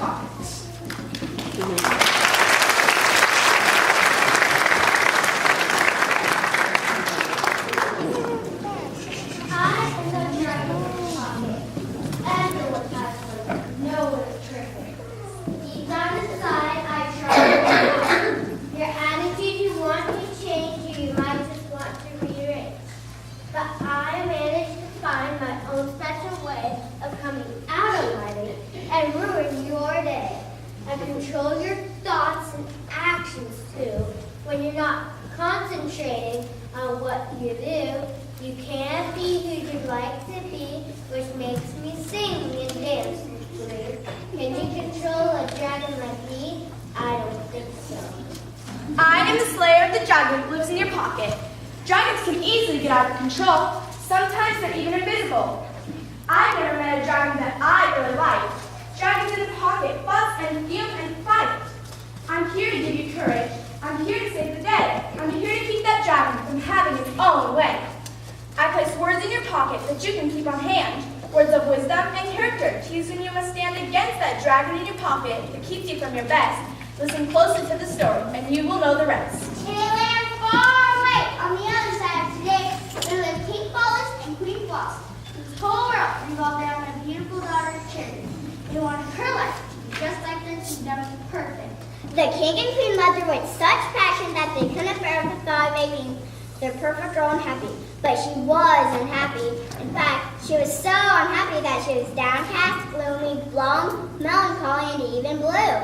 pocket. Control your thoughts and actions too. When you're not concentrating on what you do, you can't be who you'd like to be, which makes me sing and dance. Can you control a dragon like me? I don't think so. I am the slayer of the dragon that lives in your pocket. Dragons can easily get out of control. Sometimes they're even invisible. I've never met a dragon that I really like. Dragons in the pocket fuss and fume and fight. I'm here to give you courage. I'm here to save the day. I'm here to keep that dragon from having its own way. I place words in your pocket that you can keep on hand. Words of wisdom and character to use when you must stand against that dragon in your pocket that keeps you from your best. Listen closely to the story and you will know the rest. In a land far away on the other side of today, there live King Paulus and Queen Floss. This whole world revolved around a beautiful daughter of Charity. They wanted her life to be just like their kingdom, perfect. The king and queen loved her with such passion that they couldn't bear the thought of making their perfect girl unhappy. But she was unhappy. In fact, she was so unhappy that she was downcast, gloomy, glum, melancholy, and even blue.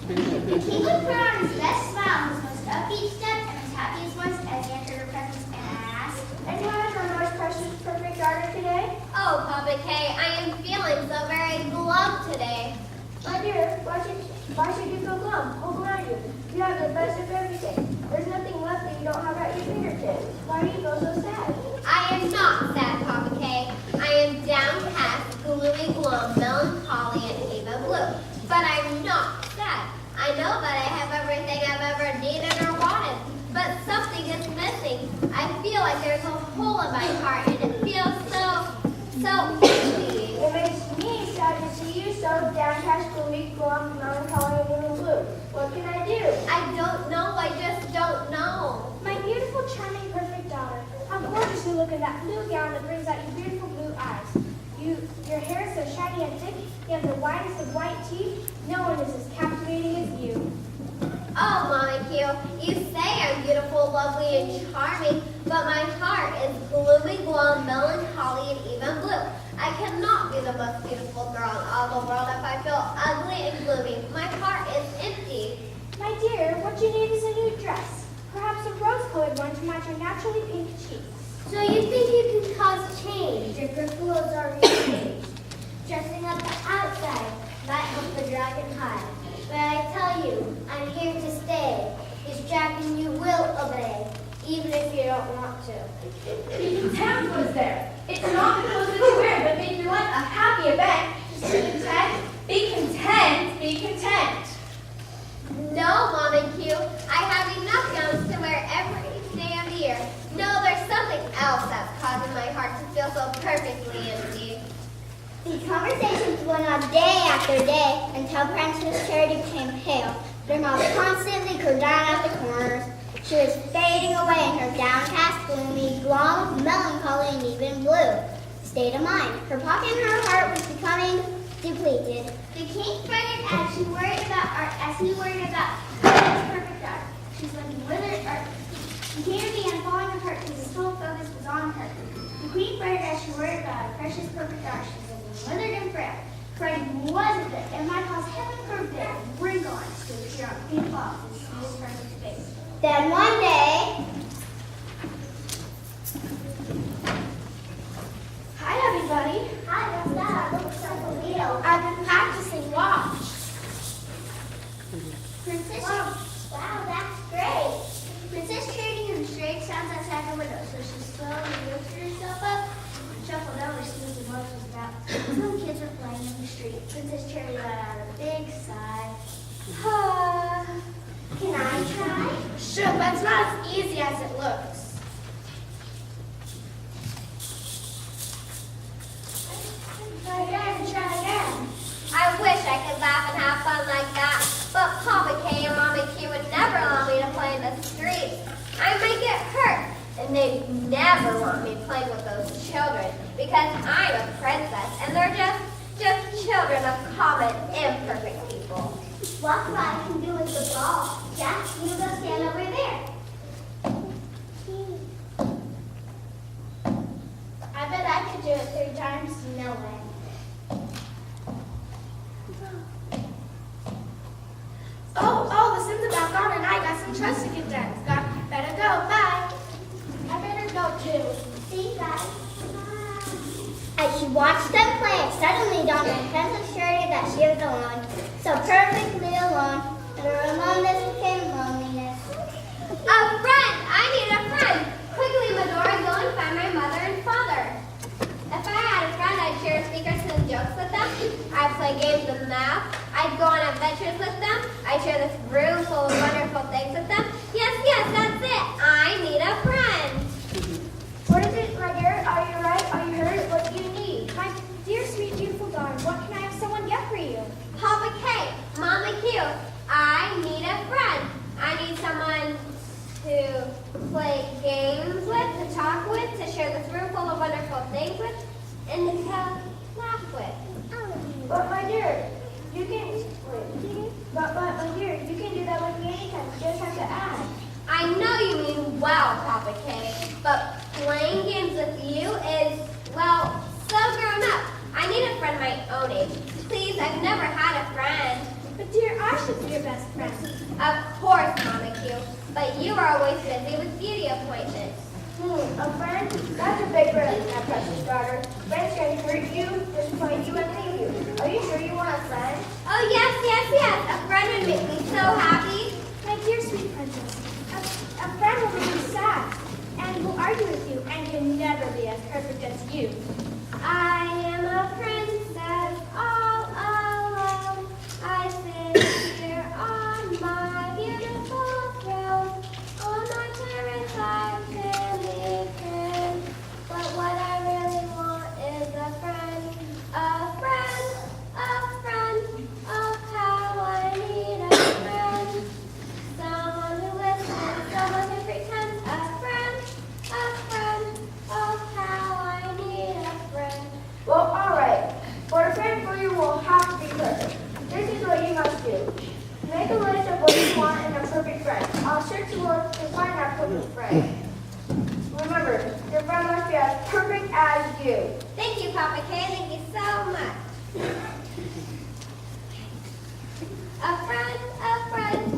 The king would put on his best smile, his most upbeat step, and his happiest voice as he entered her presence and asked, "And who has my most precious, perfect daughter today?" "Oh, Papa K, I am feeling so very glum today." "My dear, why should you feel glum? Look around you. You have the best of everything. There's nothing left that you don't have at your fingertips. Why do you feel so sad?" "I am not sad, Papa K. I am downcast, gloomy, glum, melancholy, and even blue. But I'm not sad. I know that I have everything I've ever needed or wanted, but something is missing. I feel like there's a hole in my heart, and it feels so empty." "It makes me sad to see you so downcast, gloomy, glum, melancholy, and even blue. What can I do?" "I don't know. I just don't know." "My beautiful, charming, perfect daughter, how gorgeous you look in that blue gown that brings out your beautiful blue eyes. Your hair is so shiny and thick, you have the whitest of white teeth. No one is as captivating as you." "Oh, Mommy Q, you say I'm beautiful, lovely, and charming, but my heart is gloomy, glum, melancholy, and even blue. I cannot be the most beautiful girl in all the world if I feel ugly and gloomy. My heart is empty." "My dear, what you need is a new dress. Perhaps a rose-colored one to match your naturally pink cheeks." "So you think you can cause change if your clothes are rearranged? Dressing up the outside might help the dragon hide. But I tell you, I'm here to stay. This dragon you will obey, even if you don't want to." Be content was there. It's not the clothes that you wear that make your life a happy event. Just be content. Be content. Be content. "No, Mom and Q, I have enough gowns to wear every day of the year. No, there's something else that's causing my heart to feel so perfectly empty." These conversations went on day after day until Princess Charity became pale. Her mouth constantly grew down at the corners. She was fading away in her downcast, gloomy, glum, melancholy, and even blue state of mind. Her pocket and her heart was becoming depleted. The king fretted as he worried about his perfect daughter. She's looking withered, he came began falling apart because his whole focus was on her. The queen fretted as she worried about her precious perfect daughter. She's looking withered and frail. Fretting wasn't there, and might cause heaven forbid a wrinkle on his to appear on Queen Floss's smooth perfect face. Then one day, "Hi, everybody. "Hi, what's that? Looks like a wheel." I've been practicing watch." Princess, wow, that's great. Princess Charity heard strange sounds outside her window, so she slowly lifted herself up and shuffled over to see what the noise was about. Some kids were playing in the street. Princess Charity let out a big sigh. Can I try? "Sure, but it's not as easy as it looks." Try again. I wish I could laugh and have because I'm a princess and they're just children of common, imperfect people. What I can do with the ball? Jack, you go stand over there. I bet I could do it 3 times. No way. Oh, the sun's about gone and I got some trust to get done. Better go. Bye. I better go too. See you guys. As she watched them play, it suddenly dawned on Princess Shirley that she was alone, so perfectly alone, and her aloneness became loneliness. A friend! I need a friend! Quickly, Medora, go and find my mother and father. If I had a friend, I'd share speakers and jokes with them. I'd play games of math. I'd go on adventures with them. I'd share this room full of wonderful things with them. Yes, that's it. I need a friend. What is it, my dear? Are you right? Are you hurt? What do you need? My dear, sweet, beautiful daughter, what can I have someone get for you? Papa K, Mama Q, I need a friend. I need someone to play games with, to talk with, to share this room full of wonderful things with, and to laugh with. But my dear, you can my dear, you can do that with me anytime. You just have to ask. I know you mean well, Papa K, but playing games with you is, well, so grown up. I need a friend my own age. Please, I've never had a friend. But dear, I should be your best friend. Of course, Mama Q, but you are always busy with beauty appointments. A friend? That's a big risk, my precious daughter. Friends can hurt you, disappoint you, and leave you. Are you sure you want a friend? Oh, yes. A friend would make me so happy. My dear sweet princess, a friend will make you sad, and will argue with you, and can never be as perfect as you. I am a princess all alone. I sit here on my beautiful throne. On my parents' I can be friends. But what I really want is a friend. A friend. Oh, how I need a friend. Someone who listens, someone who pretends. A friend. Oh, how I need a friend. Well, all right. For a friend for you will have to be perfect. This is what you must do. Make a list of what you want in a perfect friend. I'll search the world to find that perfect friend. Remember, your friend must be as perfect as you. Thank you, Papa K. Thank you so much. A friend,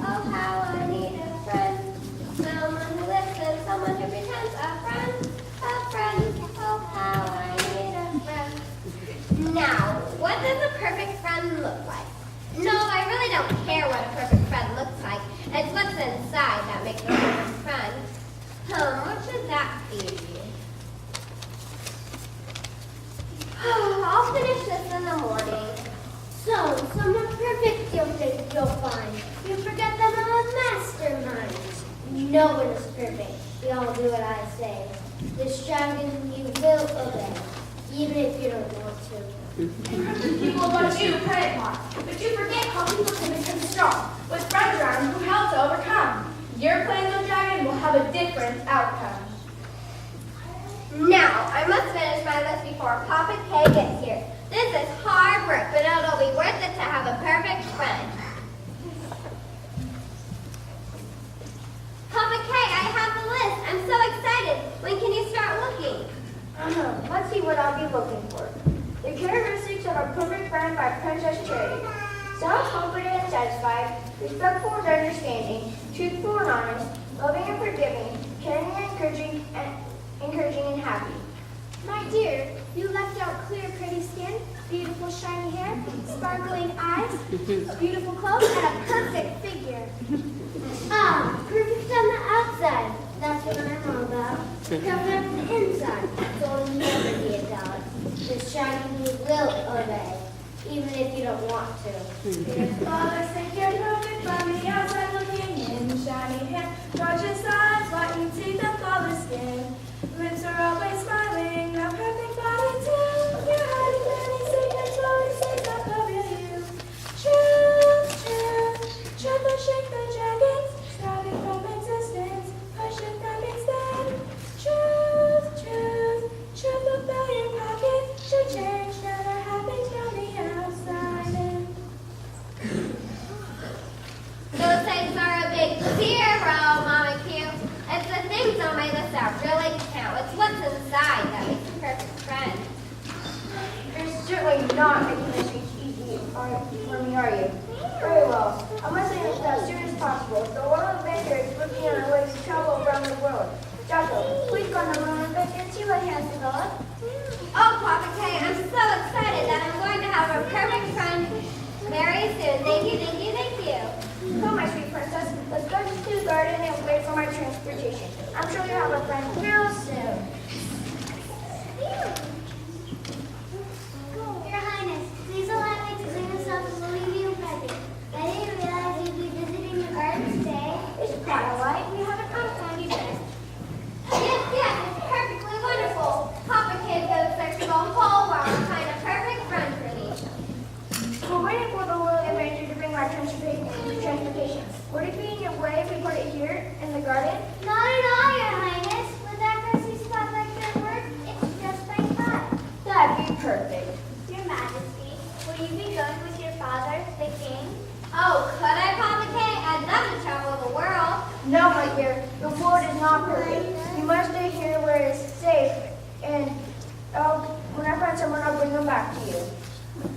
oh how I need a friend. Someone who listens, someone who pretends. A friend, oh how I need a friend. Now, what does a perfect friend look like? No, I really don't care what a perfect friend looks like. It's what's inside that makes a perfect friend. What should that be? I'll finish this in the morning. So, someone perfect you'll think you'll find. You forget that I'm a mastermind. No one is perfect. We all do what I say. This dragon you will obey, even if you don't want to. People want you credit mark, but you forget how people can become strong with friends around who help to overcome. Your plan, little dragon, will have a different outcome. Now, I must finish my list before Papa K gets here. This is hard work, but it'll be worth it to have a perfect friend. Papa K, I have the list. I'm so excited. When can you start looking? Let's see what I'll be looking for. The characteristics of a perfect friend by Princess Charity. Self-confident and satisfied, respectful and understanding, truthful and honest, loving and forgiving, caring and encouraging and happy. My dear, you left out clear, pretty skin, beautiful shiny hair, sparkling eyes, beautiful clothes, and a perfect figure. Perfect on the outside. That's what I'm all about. Perfect on the inside. So it'll never be a doubt. This dragon you will obey, even if you don't want to. Your father said you're perfect from the outside looking in. Shiny hair, gorgeous eyes, white teeth and flawless skin. Lips are always smiling, a perfect body too. You're hiding many secrets, always says I love you. Truth will shake the dragons, starting from existence, push it from instead. Truth will fill your pocket. not making this easy for me, are you? Very well. I must say this as soon as possible. The world adventure is looking on ways to travel around the world. Jocko, please go on the world adventure and see what he has developed. Oh, Papa K, I'm so excited that I'm going to have a perfect friend very soon. Thank you, thank you, thank you. Come, my sweet princess. Let's go to the garden and wait for my transportation. I'm sure you'll have a friend real soon. Your Highness, please allow me to bring us up and leave you present. I didn't realize you'd be visiting the garden today. It's quite all right. We haven't found you yet. Yes, yes, it's perfectly wonderful. Papa K goes such a long pole while I'm kind of perfect friend for me. We're waiting for the little adventure to bring my transportation. Would it be in your way if we put it here in the garden? Not at all, Your Highness. With that grassy spot like your work, it's just like that. That'd be perfect. Your Majesty, will you be going with your father, the king? Oh, could I, Papa K? I'd love to travel the world. No, my dear. The world is not perfect. You must stay here where it's safe. And when I find someone, I'll bring them back to you.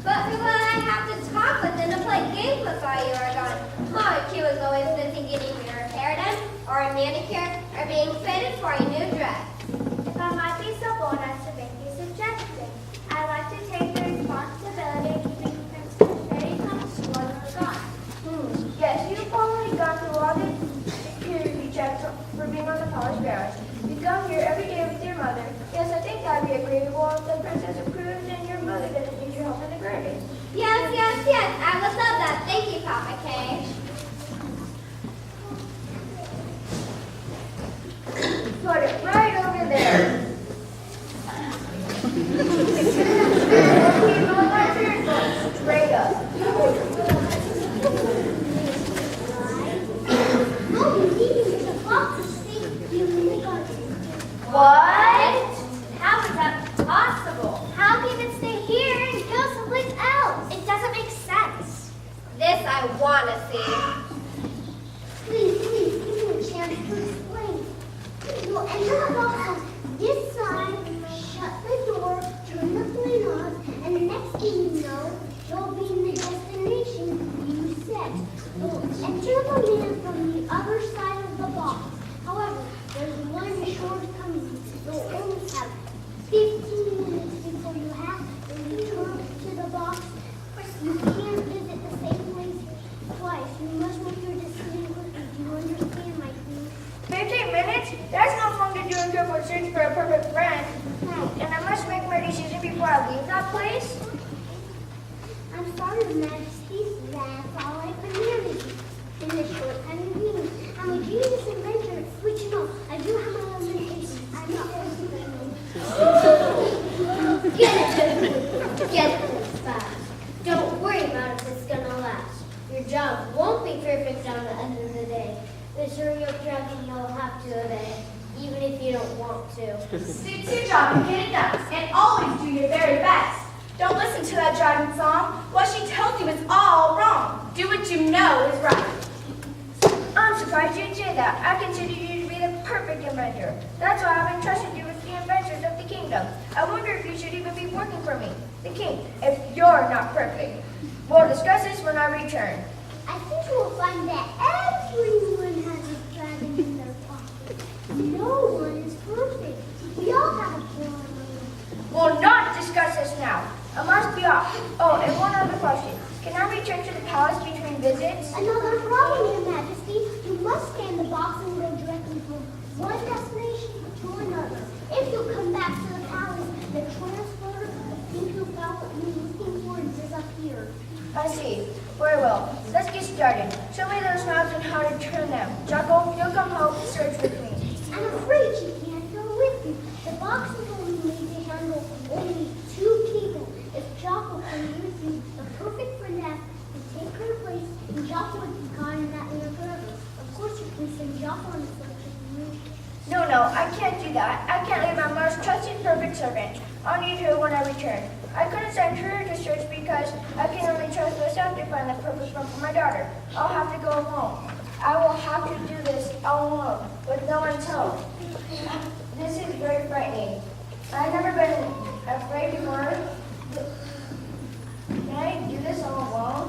But who will I have to talk with and to play games with while you are gone? Mama Q is always busy getting your hair done, or a manicure, or being fitted for a new dress. If I might be so bold as to make a suggestion, I'd like to take the responsibility of keeping Princess very comfortable while you're gone. Yes, you've already gone through all the security checks for being on the polished grounds. You come here every day with your mother. Yes, I think that'd be agreeable if the princess approves and your mother doesn't need your help in the garden. Yes, yes, yes, I would love that. Thank you, Papa K. Put it right over there. Straight up. Oh, indeed, there's a box of steak you in the garden. What? How is that possible? How can it stay here and go someplace else? It doesn't make sense. This I want to see. Please, give me a chance to explain. You'll enter the box on this side, shut the door, turn the flame on, and the next thing you know, you'll be in the destination you set. You'll enter the man from the other side of the box. However, there's one shortcoming. You'll only have 15 minutes before you have to return to the box. You can't visit the same place twice. You must make your decision quickly. Do you understand, my queen? 15 minutes? That's not long to do a careful search for a perfect friend. And I must make my decision before I leave that place? I'm sorry, Your Majesty. That's all I commanded you. In this short time of meeting, I'm a genius inventor, which you know, I do have my own limitations. I'm not going to Get this fast. Don't worry about if it's gonna last. Your job won't be perfect on the end of the day. But sure, your dragon you'll have to obey, even if you don't want to. Stick to your job and get it done, and always do your very best. Don't listen to that dragon song. What she tells you is all wrong. Do what you know is right. I'm surprised you'd say that. I consider you to be the perfect inventor. That's why I've entrusted you with the adventures of the kingdom. I wonder if you should even be working for me, the king, if you're not perfect. We'll discuss this when I return. I think you will find that everyone has a dragon in their pocket. No one is perfect. We all have a flaw. We'll not discuss this now. I must be off. Oh, and one other question. Can I return to the palace between visits? Another problem, Your Majesty. You must scan the box and go directly from one destination to another. If you come back to the palace, the transporter will think you found what you're looking for and disappear. I see. Very well. Let's get started. Show me those maps and how to turn them. Jocko, you'll come help search with me. I'm afraid she can't go with you. The box is only made to handle only 2 people. If Jocko can with you, the perfect friend has to take her place, and Jocko would be gone in that air forever. Of course, you can send Jocko on the search if you wish. No, I can't do that. I can't leave my most trusted perfect servant. I'll need her when I return. I couldn't send her to search because I can only trust myself to find the perfect one for my daughter. I'll have to go alone. I will have to do this all alone, with no one's help. This is very frightening. I've never been afraid before. this all alone?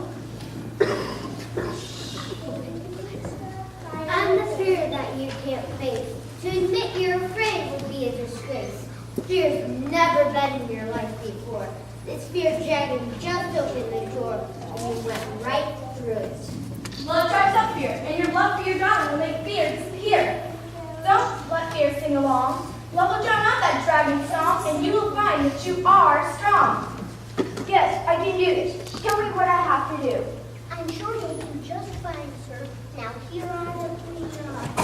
I'm the fear that you can't face. To admit you're afraid would be a disgrace. Fear's never been in your life before. This fear dragon just opened the door and you went right through it. Love drives up fear, and your love for your daughter will make fear disappear. Don't let fear sing along. Love will drown out that dragon song, and you will find that you are strong. Yes, I can do this. Tell me what I have to do. I'm sure you'll do just fine, sir. Now here are the 3 jobs.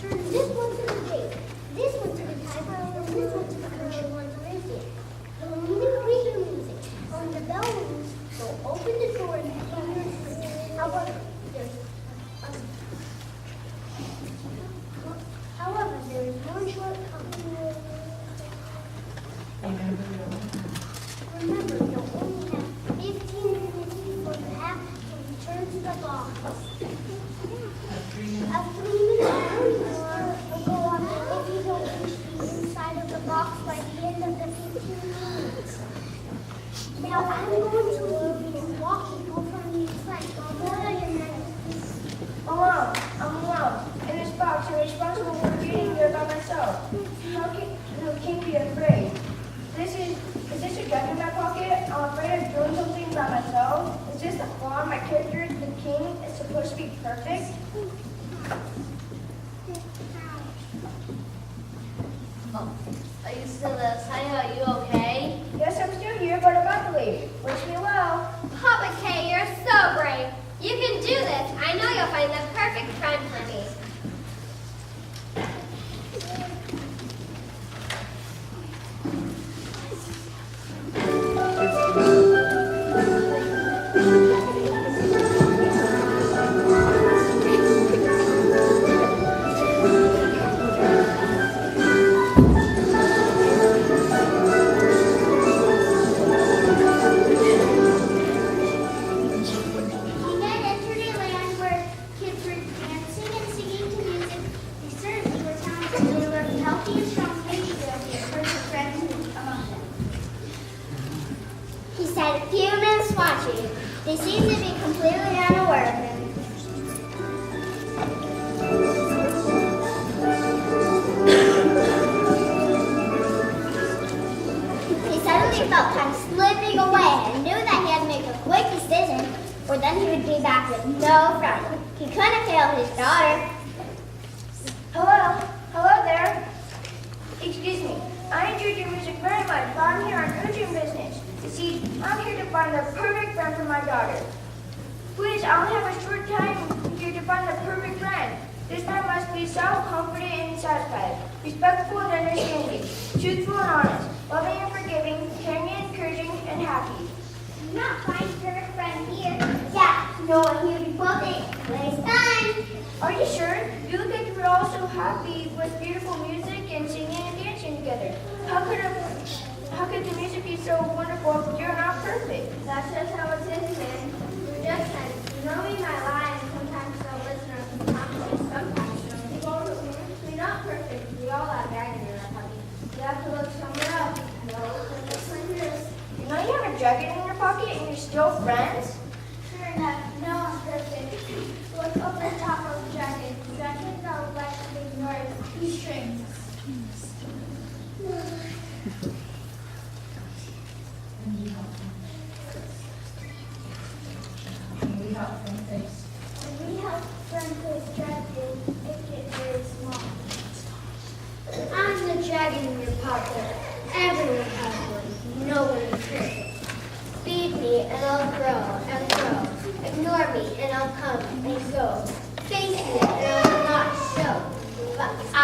Turn this one to the gate, this one to the typewriter, and this one to the country one's radio. You'll need to read your music. When the bell rings, you'll open the door and hear your music. However, there is one shortcoming. Remember, you'll only have 15 minutes before you have to return to the box. A 3-minute warning will go off if you don't reach the inside of the box by the end of the 15 minutes. Now, I'm going to leave you walking over on the front. What are your minutes? I'm alone. In this box, I'm responsible for being here by myself. How can you be afraid? Is this a gun in my pocket? I'm afraid of doing something by myself. Is this the flaw? My character, the king, is supposed to be perfect? Are you still outside? Are you okay? Yes, I'm still here, but I'm about to leave. Wish me well. Papa K, you're so brave. You can do this. I know you'll find the perfect friend for me. They seem to be completely unaware of him. He suddenly felt time slipping away and knew that he had to make a quick decision, or then he would be back with no friend. He couldn't fail his daughter. Hello there. Excuse me. I enjoyed your music very much, but I'm here on urgent business. You see, I'm here to find the perfect friend for my daughter. Please, I only have a short time here to find the perfect friend. This man must be self-confident and satisfied, respectful and understanding, truthful and honest, loving and forgiving, caring and encouraging, and happy. Do not find perfect friend here. Yeah, no one here before they waste time. Are you sure? You look like you're all so happy with beautiful music and singing and dancing together. How could the music be so wonderful if you're not perfect? That's just how it is, man. We're just friends. You know we might lie and sometimes don't listen or sometimes don't. We're not perfect. We all have dragon in our pocket. You have to look somewhere else. No, it's like this. You know you have a dragon in your pocket and you're still friends? Sure enough, no one's perfect. Look up the top of the dragon. Dragons are like big nerves. He strings. When we help friends with dragons, it gets very small. I'm the dragon in your pocket. Everyone has one. No one is perfect. Feed me and I'll grow and grow. Ignore me and I'll come and go. Face me and I'll not show. But I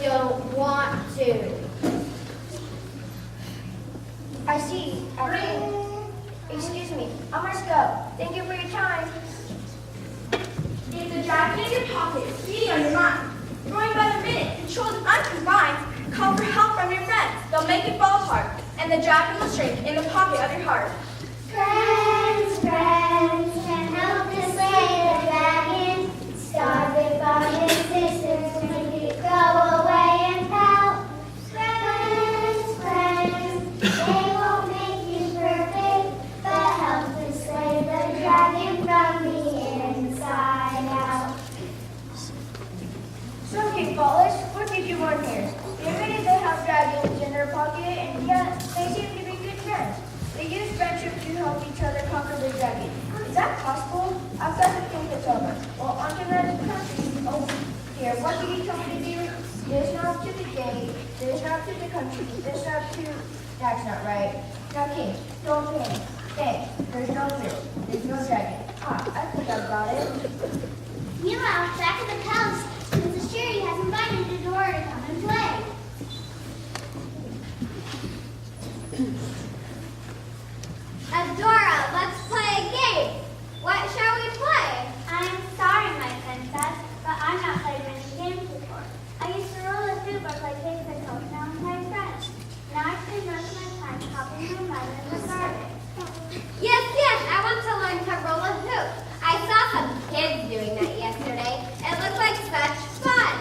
don't want to. I see. Excuse me. I must go. Thank you for your time. If the dragon in your pocket is feeding on your mind, growing by the minute, controlled and unconfined, call for help from your friends. They'll make it fall apart, and the dragon will shrink in the pocket of your heart. Friends, friends, can help to slay the dragon. Starved by his sisters, make it go away and help. Friends, friends. They won't make you perfect, but help to slay the dragon from the inside out. So, King Paulus, what did you learn here? They admitted they have dragons in their pocket, and yet they seem to be good friends. They use friendship to help each other conquer the dragon. Is that possible? I've got to think it's over. Well, on to the country. Oh, dear, what did he tell me to do? This not to the gate, this not to the country, this not to... That's not right. Now, King, don't panic. Thanks. There's no fear. There's no dragon. Ah, I think I've got it. Meanwhile, back at the palace, Mrs. Sherry has invited Adora to come and play. Adora, let's play a game. What shall we play? I'm sorry, my princess, but I'm not played many games before. I used to roll a hoop or play games and talk down with my friends. Now I spend most of my time helping my mother in the garden. Yes, I want to learn to roll a hoop. I saw some kids doing that yesterday. It looked like such fun.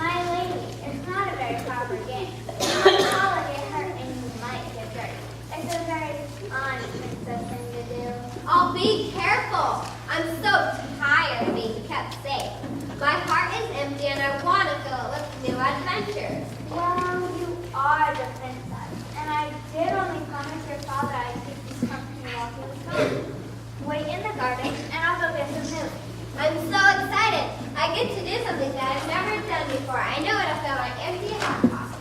My lady, it's not a very proper game. You'll probably get hurt and you might get hurt. It's a very princess thing to do. I'll be careful. I'm so tired of being kept safe. My heart is empty and I want to fill it with new adventures. Well, you are the princess, and I did only promise your father I'd keep this company while he was gone. Wait in the garden, and I'll go get some milk. I'm so excited. I get to do something that I've never done before. I know it'll fill my empty hot pocket.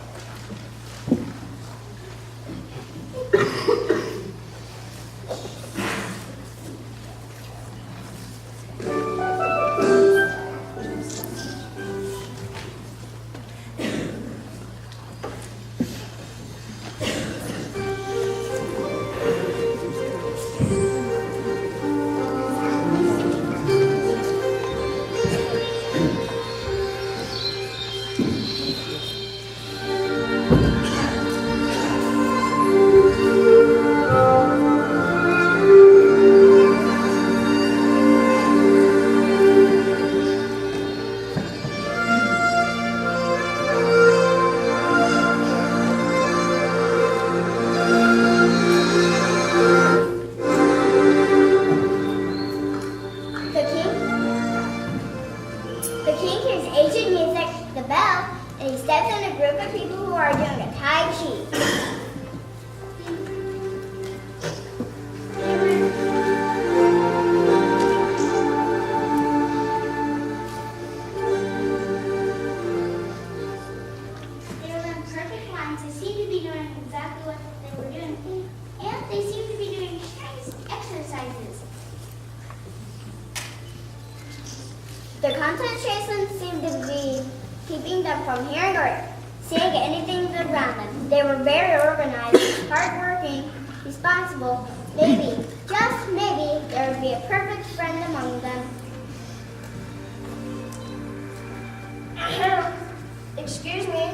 The king hears ancient music, the bell, and he steps in a group of people who are doing a Tai Chi. They were in perfect lines. They seem to be doing exactly what they were doing, and they seem to be doing exercises. Their concentration seemed to be keeping them from hearing or seeing anything around them. They were very organized, hardworking, responsible. Maybe, just maybe, there would be a perfect friend among them. Excuse me.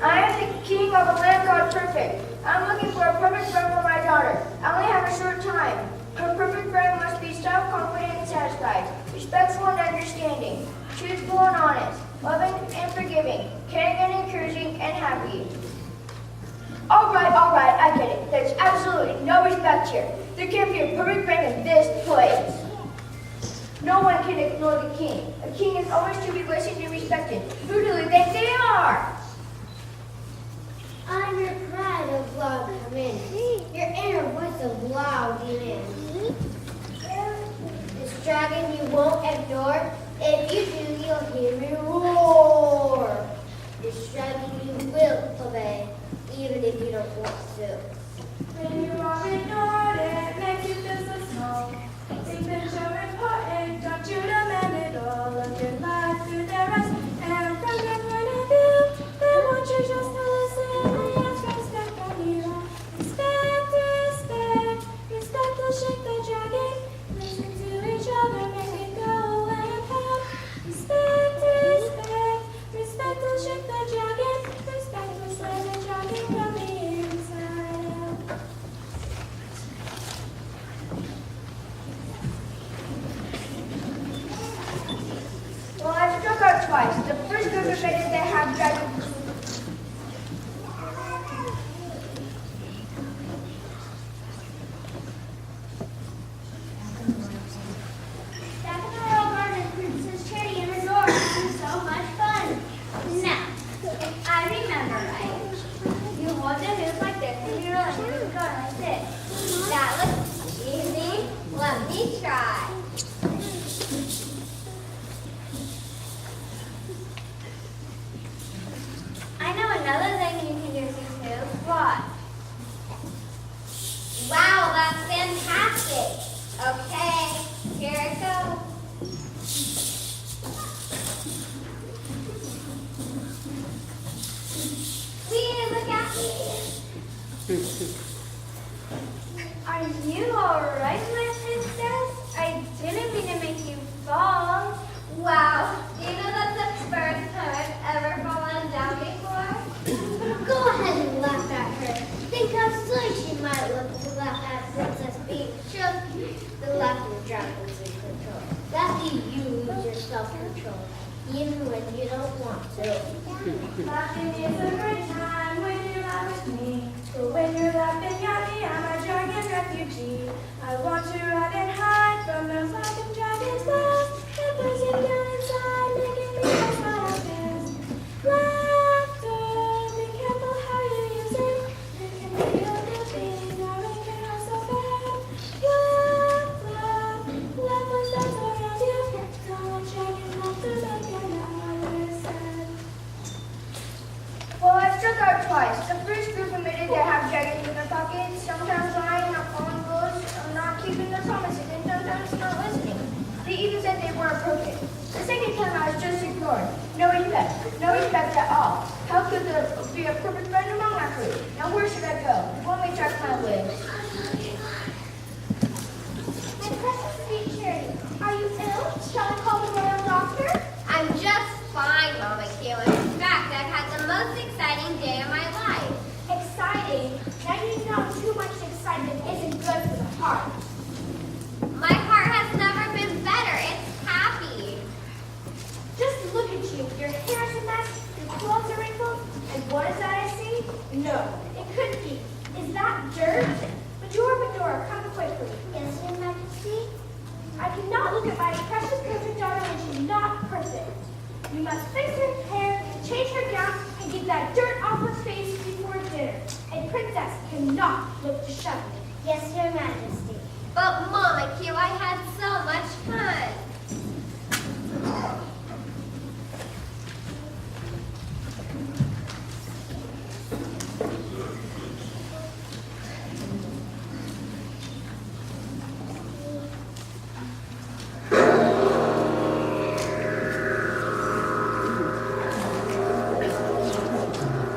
I am the king of a land called Perfect. I'm looking for a perfect friend for my daughter. I only have a short time. Her perfect friend must be self-confident and satisfied, respectful and understanding, truthful and honest, loving and forgiving, caring and encouraging and happy. All right, I get it. There's absolutely no respect here. There can't be a perfect friend in this place. No one can ignore the king. A king is always to be listened and respected. Who do they think they are? I'm your pride of love, come in. Your inner voice of loud demands. This dragon you won't ignore. If you do, you'll hear me roar. This dragon you will obey, even if you don't want to. When you are ignored, it makes you feel so small. Think that you're important, don't you demand it all? Look your life through their eyes, and from their point of view, they want you just to listen. They ask respect from you. Respect, respect will shake the dragon. Listen to each other, make it go away and come. Respect, respect will shake the dragon. Respect will slay the dragon from the inside out. me try. I know another thing you can use these too. What? Wow, that's fantastic. Okay, here it goes. Wee, look at me. Are you alright, my princess? I didn't mean to make you fall. Wow, do you know that's the first time I've ever fallen down before? Go ahead and laugh at her. Think how silly she might look to laugh at Princess being choked. The laughing dragon's in control. That's how you lose your self-control, even when you don't want to. Laughing is a great time when you laugh with me. But when you're laughing at me, I'm a dragon refugee. I want to run and hide from those laughing dragons' mouths. They're buzzing down inside, making me close my eyes. Laughter, be careful how you use it. It can be a good thing, or it can hurt so bad. Laugh, laugh, laugh when stars around you. Don't let dragon laughter make your life sad. Well, I struck out twice. The first group admitted they have dragons in their pockets, sometimes lying, not following rules, or not keeping their promises, and sometimes not listening. They even said they weren't perfect. The second time I was just ignored. No respect at all. How could there be a perfect friend among our group? Now where should I go? Let me check my list. My precious sweet Charity, are you ill? Shall I call the royal doctor? I'm just fine, Mama Q. In fact, I've had the most exciting day of my life. Exciting. Now you know too much excitement isn't good for the heart. My heart has never been better. It's happy. Just look at you. Your hair is a mess, your clothes are wrinkled, and what is that I see? No, it couldn't be. Is that dirt? Medora, come quickly. Yes, Your Majesty. I cannot look at my precious perfect daughter when she's not perfect. You must fix her hair, change her gown, and get that dirt off her face before dinner. A princess cannot look disheveled. Yes, Your Majesty. But Mama Q, I had so much fun.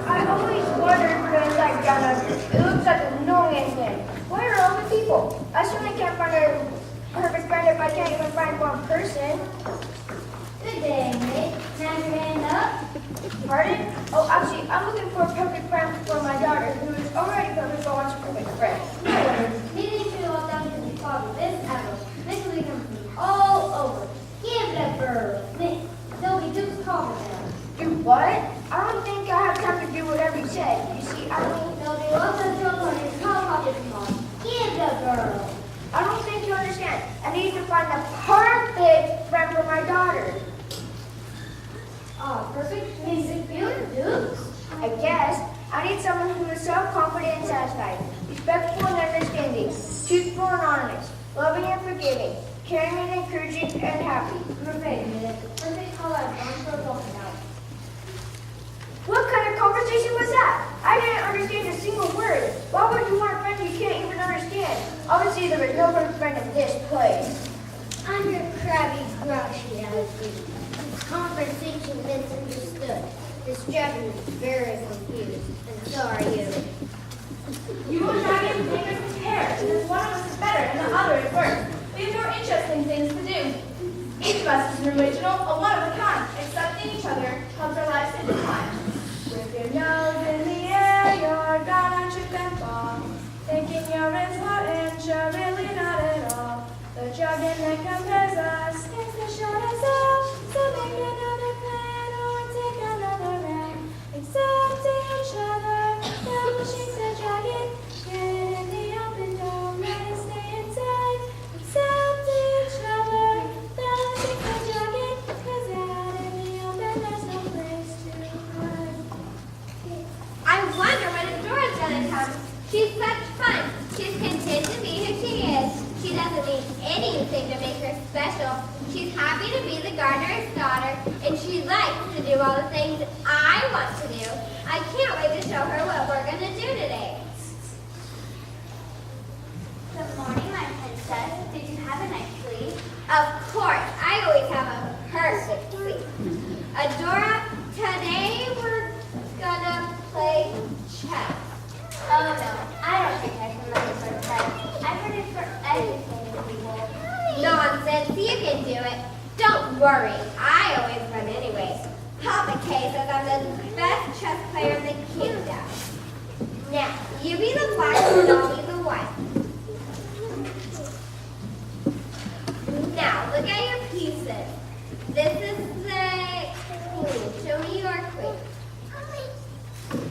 I always wondered what it's like down under. It looks like a no man's land. Where are all the people? I certainly can't find a perfect friend if I can't even find one person. Good day, mate. Have your hand up. Pardon? Oh, actually, I'm looking for a perfect friend for my daughter, who is already perfect but wants a perfect friend. No wonder. Meeting to all down to the father this ever. This will come from all over. Give it a bird. They'll be Duke's coffin now. Do what? I don't think I have time to do whatever you said. You see, I mean, They'll be lots of trouble on his coffin tomorrow. Give it a bird. I don't think you understand. I need to find the perfect friend for my daughter. Oh, perfect. Is it you, Dukes? I guess I need someone who is self-confident and satisfied, respectful and understanding, truthful and honest, loving and forgiving, caring and encouraging and happy. Perfect. Perfect color I've gone for a walk now. What kind of conversation was that? I didn't understand a single word. Why would you want a friend you can't even understand? Obviously, there is no perfect friend in this place. I'm your crabby, grouchy attitude. This conversation misunderstood. This dragon is very confused, and so are you. You and Dragon think us compare, because one of us is better and the other is worse. We have more interesting things to do. Each of us is an original, a one of a kind. Accepting each other helps our lives in time. With your nose in the air, you're gonna trip and fall. Thinking you're important, you're really not at all. The dragon that compares us is to shut us up. So make another plan or take another run. Accepting each other, vanquishing the dragon. Get in the open, don't let it stay inside. Accepting each other, vanquishing the dragon. 'Cause out in the open, there's no place to hide. I wonder when Adora's gonna come. She's such fun. She's content to be who she is. She doesn't need anything to make her special. She's happy to be the gardener's daughter, and she likes to do all the things I want to do. I can't wait to show her what we're going to do today. Good morning, my princess. Did you have a nice sleep? Of course, I always have a perfect sleep. Adora, today we're gonna play chess. Oh no, I don't think I can learn for chess. I've heard it's for educated people. Nonsense, you can do it. Don't worry, I always win anyway. Papa K says I'm the best chess player in the kingdom. Now, you be the black and I'll be the white. Now, look at your pieces. This is the queen. Show me your queen.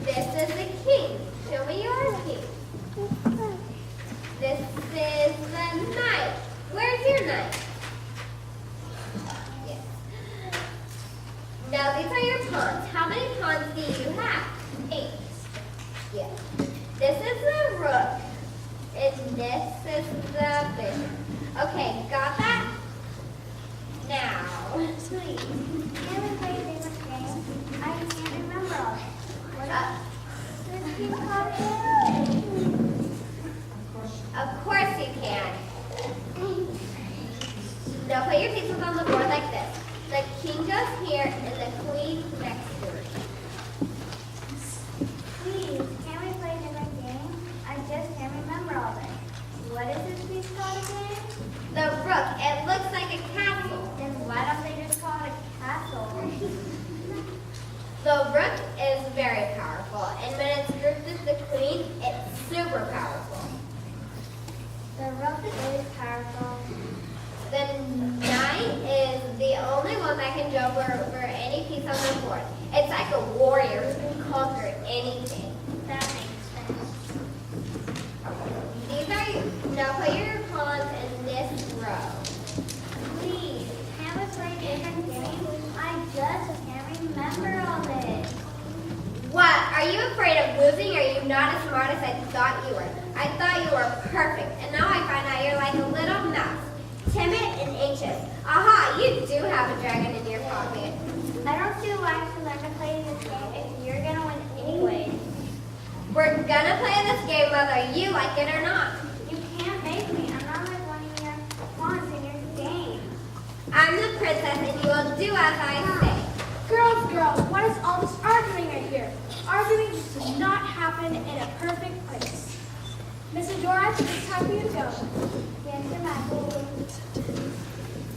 This is the king. Show me your king. This is the knight. Where's your knight? Yes. Now, these are your pawns. How many pawns do you have? 8. Yes. This is the rook. And this is the bishop. Okay, got that? Now, Sweet. Can we play a favorite game? I can't remember all of it. What up? Of course you can. Now put your pieces on the board like this. The king goes here and the queen next to it. Please, can we play a different game? I just can't remember all of it. What is this piece called again? The rook, it looks like a castle. Then why don't they just call it a castle? The rook is very powerful, and when it's grouped with the queen, it's super powerful. The rook is powerful. The knight is the only one that can jump over any piece on the board. It's like a warrior who can conquer anything. That makes sense. These are now put your pawns in this row. Please, can we play a different game? I just can't remember all this. What? Are you afraid of losing? Or are you not as smart as I thought you were? I thought you were perfect, and now I find out you're like a little mouse, timid and anxious. Aha! You do have a dragon in your pocket. I don't see why I should learn to play this game if you're gonna win anyway. We're gonna play this game whether you like it or not. You can't make me. I'm not like one of your pawns in your game. I'm the princess, and you will do as I say. Girls, what is all this arguing right here? Arguing does not happen in a perfect place. Miss Adora, it's time for you to go. Yes, Your Majesty.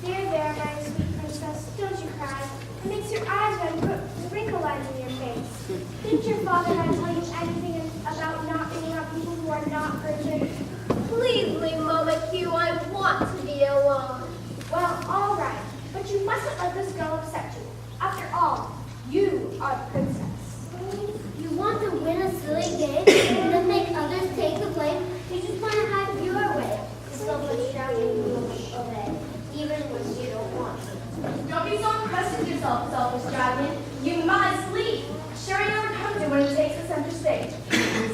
There, my sweet princess, don't you cry. It makes your eyes red and put wrinkle lines in your face. Didn't your father not tell you anything about not being around people who are not virgins? Please leave Mama Q. I want to be alone. Well, all right, but you mustn't let this girl upset you. After all, you are the princess. You want to win a silly game and then make others take the blame? You just want to have your way. There's so much shouting you won't obey, even when you don't want to. Don't be so impressed with yourself, selfish dragon. You must leave. Sharon never comes in when he takes the center stage.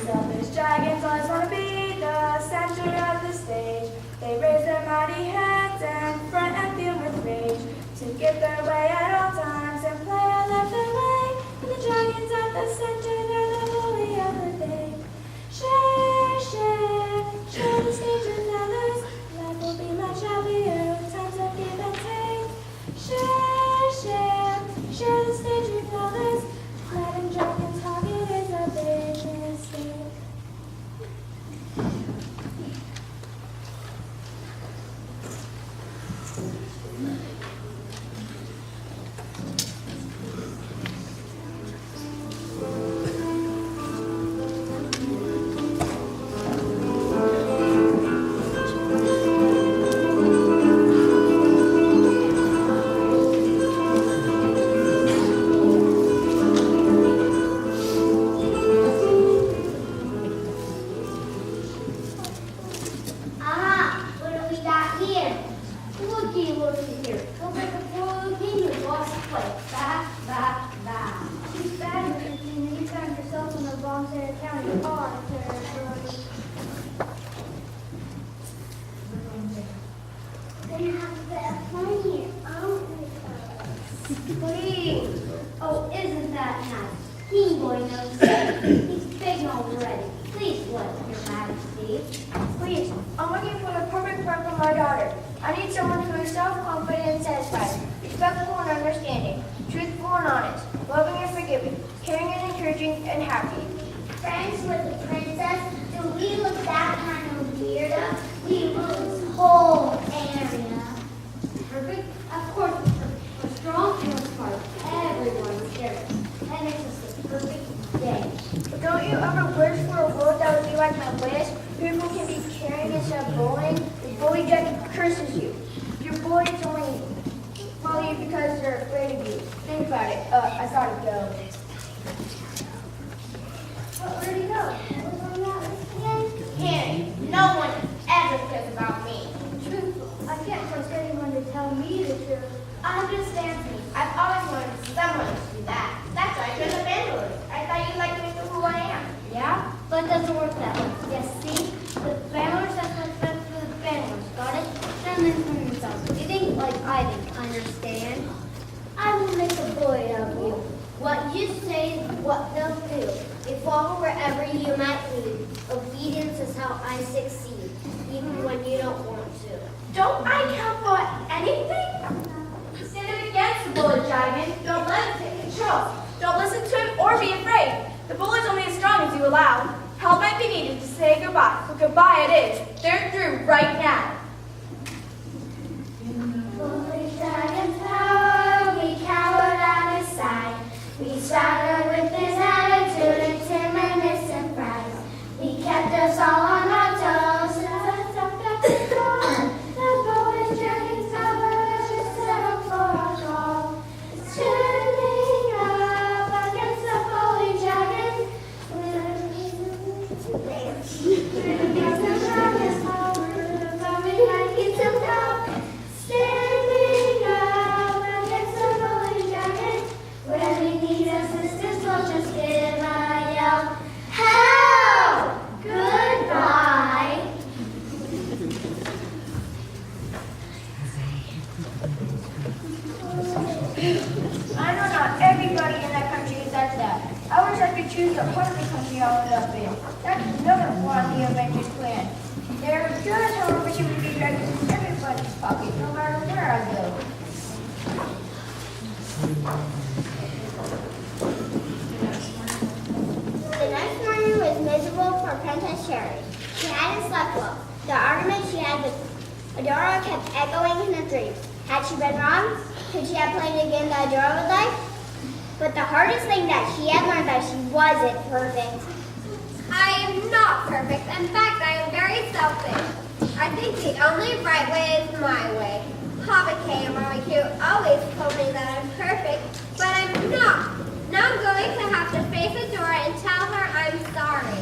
Selfish dragons always want to be the center of the stage. They raise their mighty heads and front and feel with rage to get their way at all times and play or left their way. And the dragons at the center, they're the holy of the day. Share the stage with others. Life will be much happier with times of give and take. Share the stage with others. Letting dragons talk, it is a big mistake. please. Please, I'm looking for the perfect friend for my daughter. I need someone who is self-confident and satisfied, respectful and understanding, truthful and honest, loving and forgiving, caring and encouraging, and happy. Friends with the princess, do we look that kind of weirdo? We lose whole area. Perfect? Of course we're perfect. We're strong and we're smart. Everyone's caring. That makes us the perfect day. But don't you ever wish for a world that would be like my wish? People can be caring instead of bullying. The bully just curses you. Your bully is only bully you because they're afraid of you. Think about it. I gotta go. Where'd he go? What was on that list again? Candy, no one ever cares about me. Truthful. I can't trust anyone to tell me the truth. Understands me. I've always wanted someone to do that. That's why I chose a evangelist. I thought you'd like me for who I am. Yeah? But it doesn't work that way. Yes, see? The families, that's what's best for the families. Got it? Then they for themselves. You think like I think. Understand? I will make a boy of you. What you say is what they'll do. They follow wherever you might lead. Obedience is how I succeed, even when you don't want to. Don't I count for anything? Stand up against the bullet, Dragon. Don't let him take control. Don't listen to him or be afraid. The bullet's only as strong as you allow. Help might be needed to say goodbye, but goodbye it is. They're through right now. Bully dragon's power, we cowered at his side. We started with his attitude and timidness and pride. He kept us all on our toes. The bully dragon's power is just settled for our call. Standing up against the bully dragon. Against the dragon's power, coming like it's a dog. Standing up against the bully dragon. When we need assistance, we'll just give a yell. Help! Goodbye. I know not everybody in that country is like that. I wish I could choose the part of the country I would up in. That's another flaw in the Avengers plan. They're just however she would be dragged in everybody's pocket, no matter where I go. The next morning was miserable for Princess Sharon. She hadn't slept well. The argument she had with Adora kept echoing in her dreams. Had she been wrong? Could she have played a game that Adora would like? But the hardest thing that she had learned that she wasn't perfect. I am not perfect. In fact, I am very selfish. I think the only right way is my way. Papa K and Mama Q always told me that I'm perfect, but I'm not. Now I'm going to have to face Adora and tell her I'm sorry.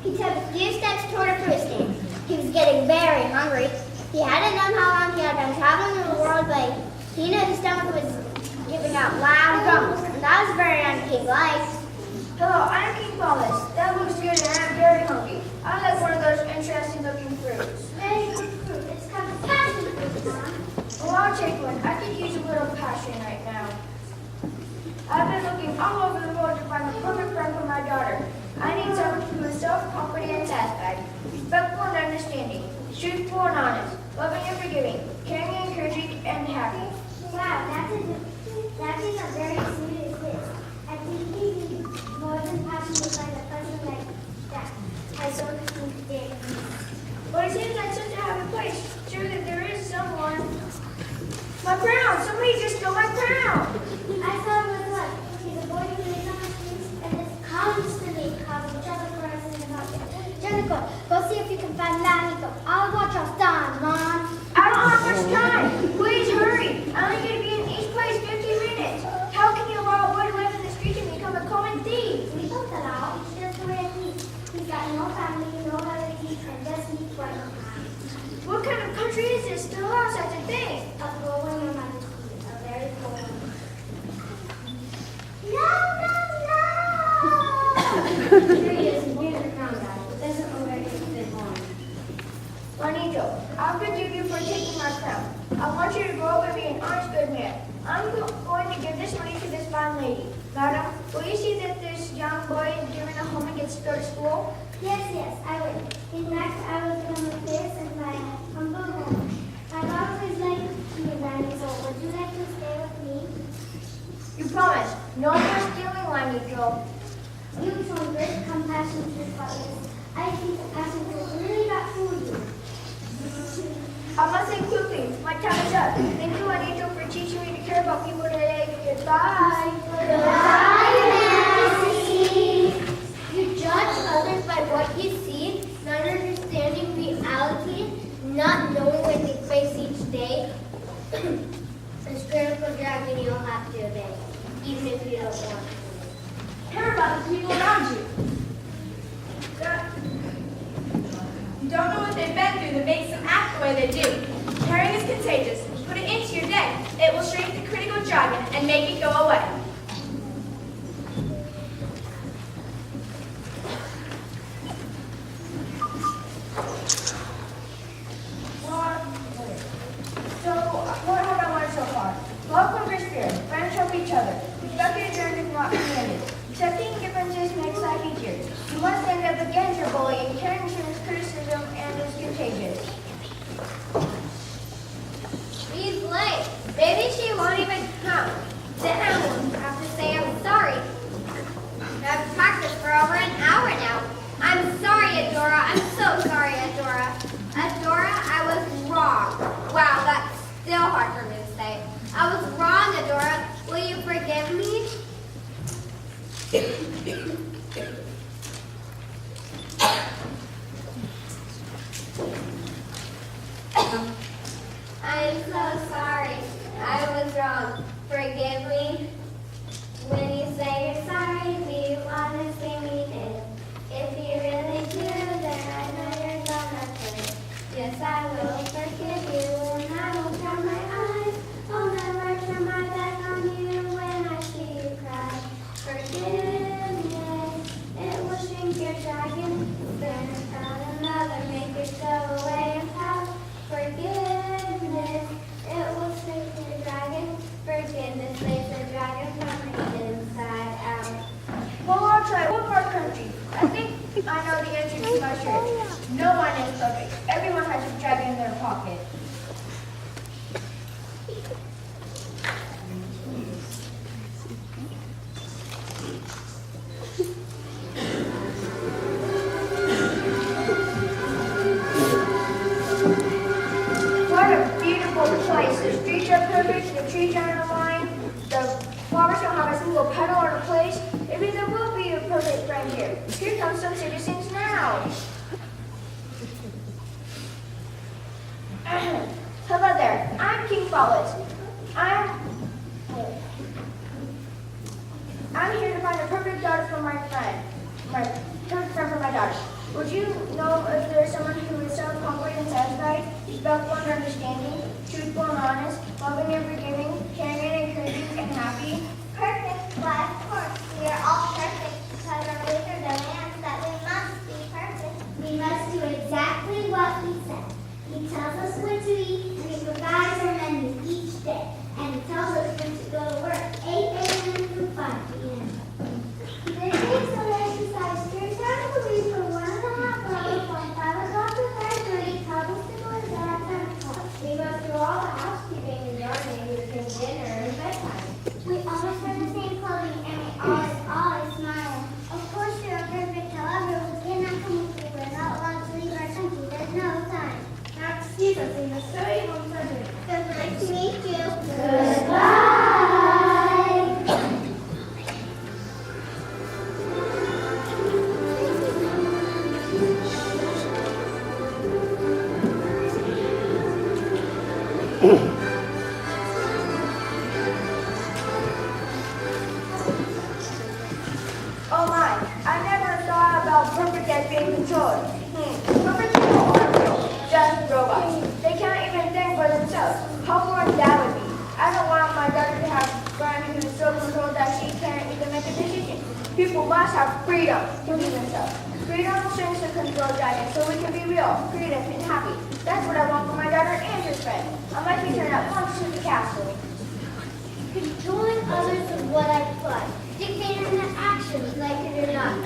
He took a few steps toward a fruit stand. He was getting very hungry. He hadn't known how long he had been traveling in the world, but he knew his stomach was giving out loud grumbles, and that was very unking-like. Hello, I'm King Wallace. That looks good and I'm very hungry. I like one of those interesting looking fruits. Very good fruit. It's called a passion fruit, Mom. Well, I'll take one. I could use a little passion right now. I've been looking all over the world to find the perfect friend for my daughter. I need someone who is self-confident and satisfied, respectful and understanding, truthful and honest, loving and forgiving, caring and encouraging, and happy. Wow, that is a very serious list. I think he needs more than passion to find a person like that. I don't think they But it seems like such a happy place. Sure that there is someone. My crown! Somebody just stole my crown! I saw him with what? He's a boy who lives on the streets and is constantly causing trouble for us in the market. critical. Go see if you can find Lanico. I'll watch us done, Mom. I don't have much time. Please hurry. I'm only going to be in each place 15 minutes. How can you allow a boy to live in the streets and become a common thief? We don't allow. He's just the way he is. He's got no family, no relatives, and just needs right now. What kind of country is this to allow such a thing? A growing humanity, a very growing. No, no, no! Here he is, and here's the crown guy. It doesn't know where he's been born. Juanito, I'll forgive you for taking my crown. I want you to grow up and be an honest, good man. I'm going to give this money to this fine lady. Madam, will you see that this young boy is given a home and gets to go to school? Yes, I will. In fact, I will come with this and my humble home. I've always liked you, Granny, so would you like to stay with me? You promise. No more stealing, Juanito. You've shown great compassion to your fathers. I think the passenger really got through you. I must say quickly, my time is up. Thank you, Juanito, for teaching me to care about people today. Goodbye. You judge others by what you see, not understanding reality, not knowing what they face each day. As critical dragon, you'll have to obey, even if you don't want to. Care about the people around you. You don't know what they've been through that makes them act the way they do. Caring is contagious. Put it into your day. It will shrink the critical dragon and make it go away. So, what have I learned so far? Love conquers fear. Friends help each other. Respect each other is not commanded. Accepting differences makes life easier. You must stand up against your bullying. Caring shows criticism and is contagious. She's late. Maybe she won't even come. Then I will have to say I'm sorry. I've practiced for over an hour now. I'm sorry, Adora. I'm so sorry, Adora. Adora, I was wrong. Wow, that's still hard for me to say. I was wrong, Adora. Will you forgive me? I'm so sorry. I was wrong. Forgive me. When you say you're sorry, do you honestly mean it? If you really do, then I know you're gonna pray. Yes, I will forgive you, and I won't turn my eyes. I'll never turn my back on you when I see you cry. Forgiveness, it will shrink your dragon. Then found another, make it go away and pout. Forgiveness, it will shrink your dragon. Forgiveness makes the dragon from the inside out. Well, I'll try one more country. I think I know the answer to my shirt. No one is perfect. Everyone has a dragon in their pocket. What a beautiful place. The streets are perfect, the trees are in a line, the flowers don't have a single petal or a place. Maybe there will be a perfect friend here. Here come some citizens now. Hello there. I'm King Follis. I'm here to find a perfect daughter for my friend. My perfect friend for my daughter. Would you know if there's someone who is self-confident and satisfied, respectful and understanding, truthful and honest, loving and forgiving, caring and encouraging, and happy? Perfect? Why, of course. We are all perfect because our leader demands that we must be perfect. We must do exactly what he said. He tells us what to eat, and he provides our menu each day. And he tells us when to go to work, 8 a.m. through 5 p.m. He takes our exercise straight down to the week for 1.5 hours from 5 o'clock to 5:30. Tells us to go to bed at 10 o'clock. We must do all the housekeeping and yarning, cooking dinner, and bedtime. We always wear the same clothing and we always smile. Of course we are perfect, however, we cannot come with you. We're not allowed to leave our country. There's no time. Now excuse us, we must study on pleasure. So nice to meet you. Goodbye. Oh my, I never thought about perfect as being controlled. Perfect people aren't real, just robots. They can't even think for themselves. How boring that would be. I don't want my daughter to have friends who is so controlled that she can't even make a decision. People must have freedom to be themselves. Freedom change the control dragon so we can be real, creative, and happy. That's what I want for my daughter and her friend. I'd like to turn up once to the castle. Controlling others is what I like. Dictating their actions, like it or not.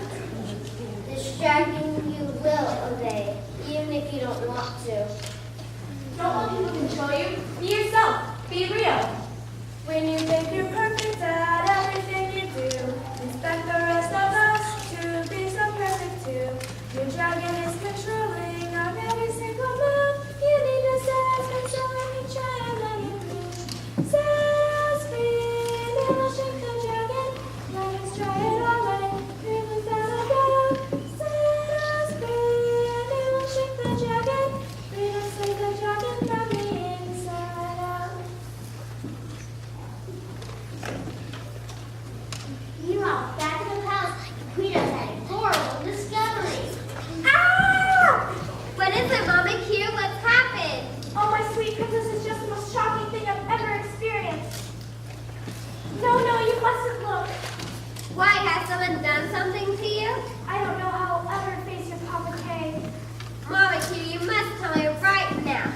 Distracting you will obey, even if you don't want to. Don't let people control you. Be yourself. Be real. When you think you're perfect at everything you do, expect the rest of us to be so perfect too. Your dragon is controlling our every single move. You need to set us free so let me try and let you through. Set us free, little shake the dragon. Let us try it our way. Here we go. Set us free, little shake the dragon. Freedom slay the dragon from the inside out. Meanwhile, back in the palace, Queen has had a horrible discovery. Ah! What is it, Mama Q? What's happened? Oh, my sweet princess is just the most shocking thing I've ever experienced. No, you mustn't look. Why, has someone done something to you? I don't know how I'll ever face your Papa K. Mama Q, you must tell me right now.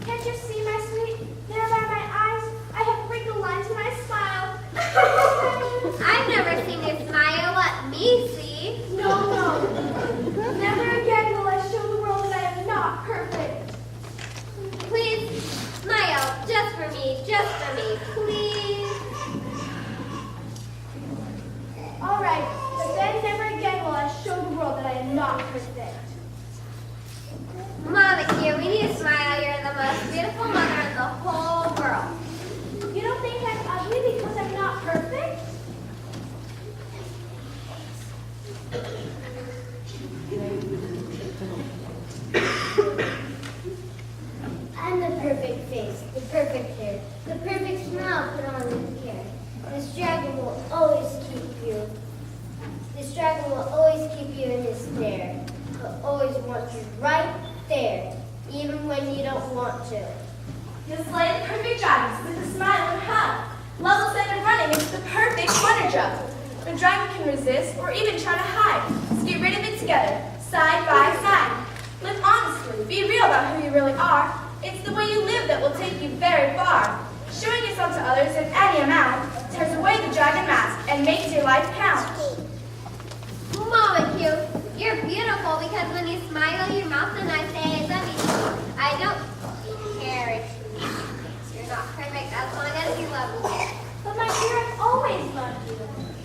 Can't you see, my sweet? There by my eyes, I have wrinkle lines in my smile. I've never seen you smile. Let me see. No. Never again will I show the world that I am not perfect. Please, smile just for me, please. All right, but then never again will I show the world that I am not perfect. Mama Q, when you smile, you're the most beautiful mother in the whole world. You don't think I'm ugly because I'm not perfect? I'm the perfect face, the perfect hair, the perfect smile put on with care. This dragon will always keep you. This dragon will always keep you in his stare. He'll always want you right there, even when you don't want to. You'll slay the perfect dragons with a smile and hug. Level 7 running is the perfect wonder jump. The dragon can resist or even try to hide. So get rid of it together, side by side. Live honestly. Be real about who you really are. It's the way you live that will take you very far. Showing yourself to others in any amount tears away the dragon mask and makes your life count. Mama Q, you're beautiful because when you smile, your mouth and I say, "Love you." I don't care if you're not perfect as long as you love me. But my parents always loved you.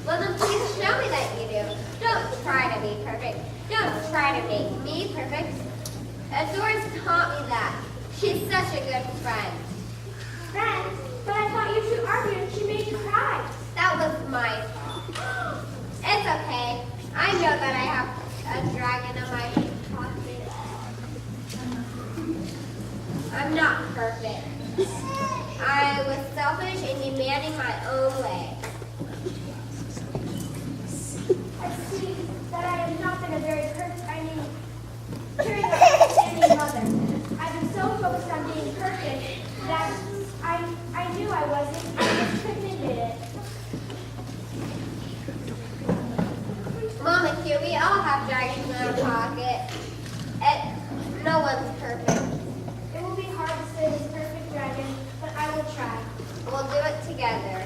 Well, then please show me that you do. Don't try to be perfect. Don't try to make me perfect. Doris taught me that. She's such a good friend. Friend, but I thought you two argued and she made you cry. That was my fault. It's okay. I know that I have a dragon in my pocket. I'm not perfect. I was selfish and demanding my own way. I see that I have not been a very caring or understanding mother. I've been so focused on being perfect that I knew I wasn't. I just couldn't admit it. Mama Q, we all have dragons in our pocket. No one's perfect. It will be hard to say this perfect dragon, but I will try. We'll do it together.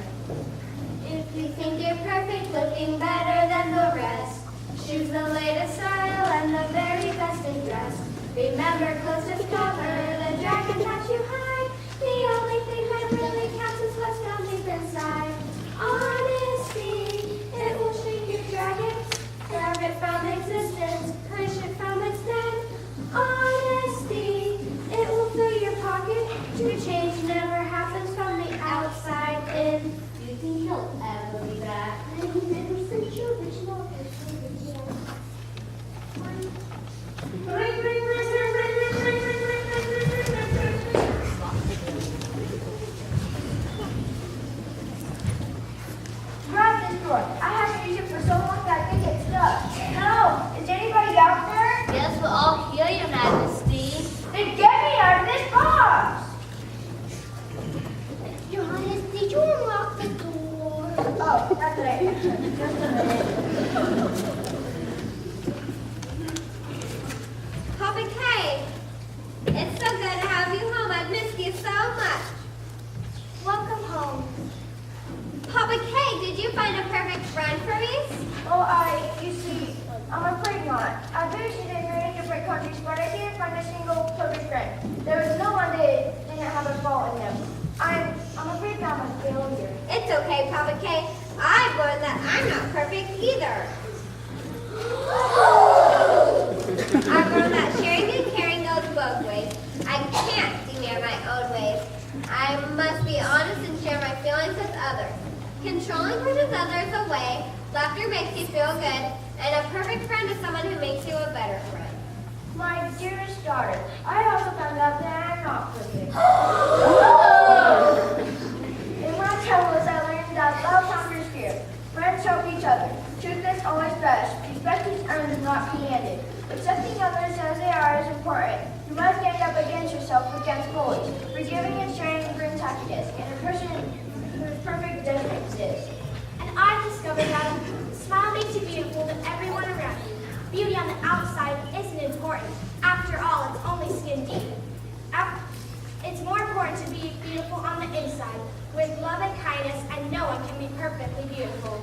If you think you're perfect, looking better than the rest, choose the latest style and the very best in dress. Remember, close discover the dragon that you hide. The only thing that really counts is what's down deep inside. Honesty, it will shake your dragon, carve it from existence, push it from its den. Honesty, it will fill your pocket. True change never happens from the outside in. Do you think he'll ever be back? Okay, just a minute. Papa K, it's so good to have you home. I've missed you so much. Welcome home. Papa K, did you find a perfect friend for me? Oh, you see, I'm afraid not. I've visited in many different countries, but I didn't find a single perfect friend. There was no one that didn't have a fault in them. I'm afraid that I'm a failure. It's okay, Papa K. I've learned that I'm not perfect either. I've learned that sharing and caring goes both ways. I can't deny my own ways. I must be honest and share my feelings with others. Controlling pushes others away. Laughter makes you feel good. And a perfect friend is someone who makes you a better friend. My dearest daughter, I also found out that I'm not perfect. In my travels, I learned that love conquers fear. Friends help each other. Truth is always best. Respect is earned, not commanded. Accepting others as they are is important. You must stand up against yourself against bullies. Forgiving and sharing brings happiness, and a person who is perfect doesn't exist. And I've discovered that a smile makes you beautiful to everyone around you. Beauty on the outside isn't important. After all, it's only skin deep. It's more important to be beautiful on the inside, with love and kindness, and no one can be perfectly beautiful.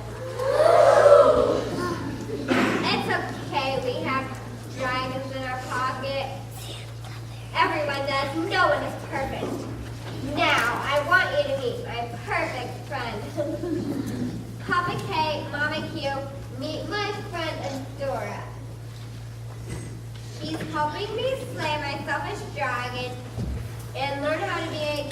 It's okay, we have dragons in our pocket. Everyone does, no one is perfect. Now, I want you to meet my perfect friend. Papa K, Mama Q, meet my friend Adora. She's helping me slay my selfish dragon and learn how to be a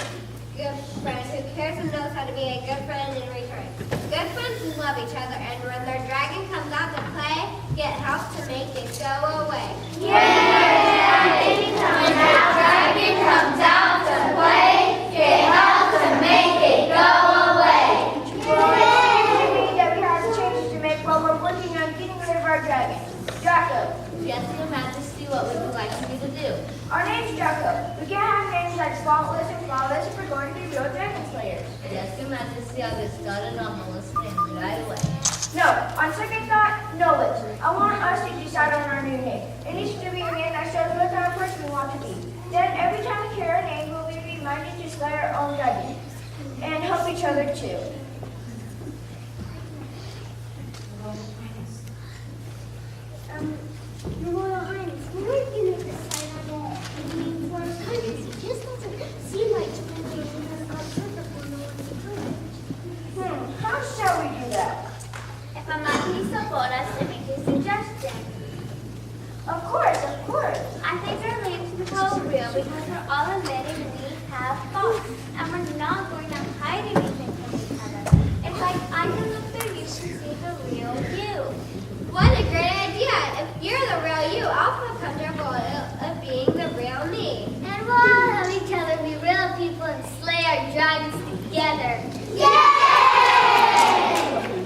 good friend who cares and knows how to be a good friend in return. Good friends love each other, and when their dragon comes out to play, get help to make it go away. Yay! When that dragon comes out to play, get help to make it go away. Well, it seems to me that we have changes to make while we're working on getting rid of our dragon. Draco. Yes, Your Majesty, what would you like me to do? Our name's Draco. We can't have names like Spotless and Flawless if we're going to be real dragon slayers. Yes, Your Majesty, I'll get started on the list right away. No, on second thought, no list. I want us to decide on our new name. It needs to be a name that shows what kind of person we want to be. Then every time we hear a name, we'll be reminded to slay our own dragon. And help each other too. Your Royal Highness, when we're going to decide on the name for our country, it just doesn't seem like translation has got perfect for no one's good. How shall we do that? If I might be so bold as to make a suggestion, Of course, of course. I think our names become real because we're all admitting we have faults, and we're not going to hide anything from each other. It's like I can look through you to see the real you. What a great idea! If you're the real you, I'll feel comfortable of being the real me. And we'll all help each other be real people and slay our dragons together.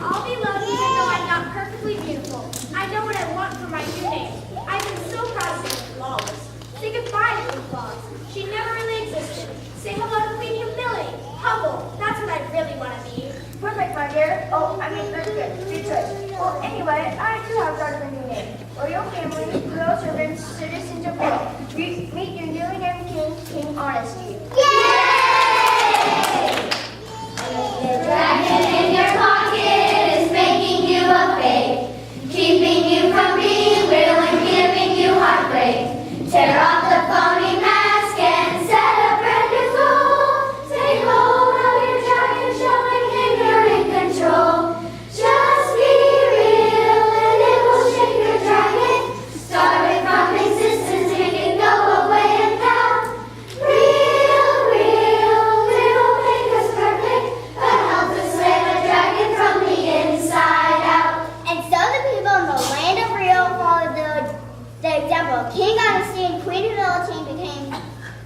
I'll be loved even though I'm not perfectly beautiful. I know what I want for my new name. I've been so proud to say Flawless. Say goodbye to Queen Flawless. She never really existed. Say hello to Queen Humility. Humble. That's what I really want to be. Perfect, my dear. Oh, I mean, that's good. Good choice. Well, anyway, I too have got a new name. Royal family, royal servants, citizens of world. Meet your newly named king, King Honesty. The dragon in your pocket is making you a fake, keeping you from being real and giving you heartbreak. Tear off the phony mask and set a brand new goal. Take hold of your dragon, showing him you're in control. Just be real and it will shake your dragon. Starving from existence, make it go away and down. Real, it will make us perfect, but help us slay the dragon from the inside out. And so the people in the land of real followed the example of King Honesty and Queen Humility became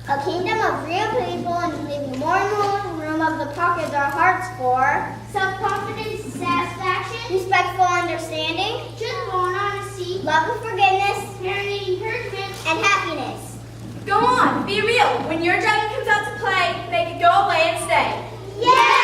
a kingdom of real people and leaving more and more room of the pocket their hearts for self-confidence, satisfaction, respectful understanding, truthful and honesty, love and forgiveness, caring and encouragement, and happiness. Go on, be real. When your dragon comes out to play, make it go away and stay. Yay!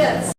kids.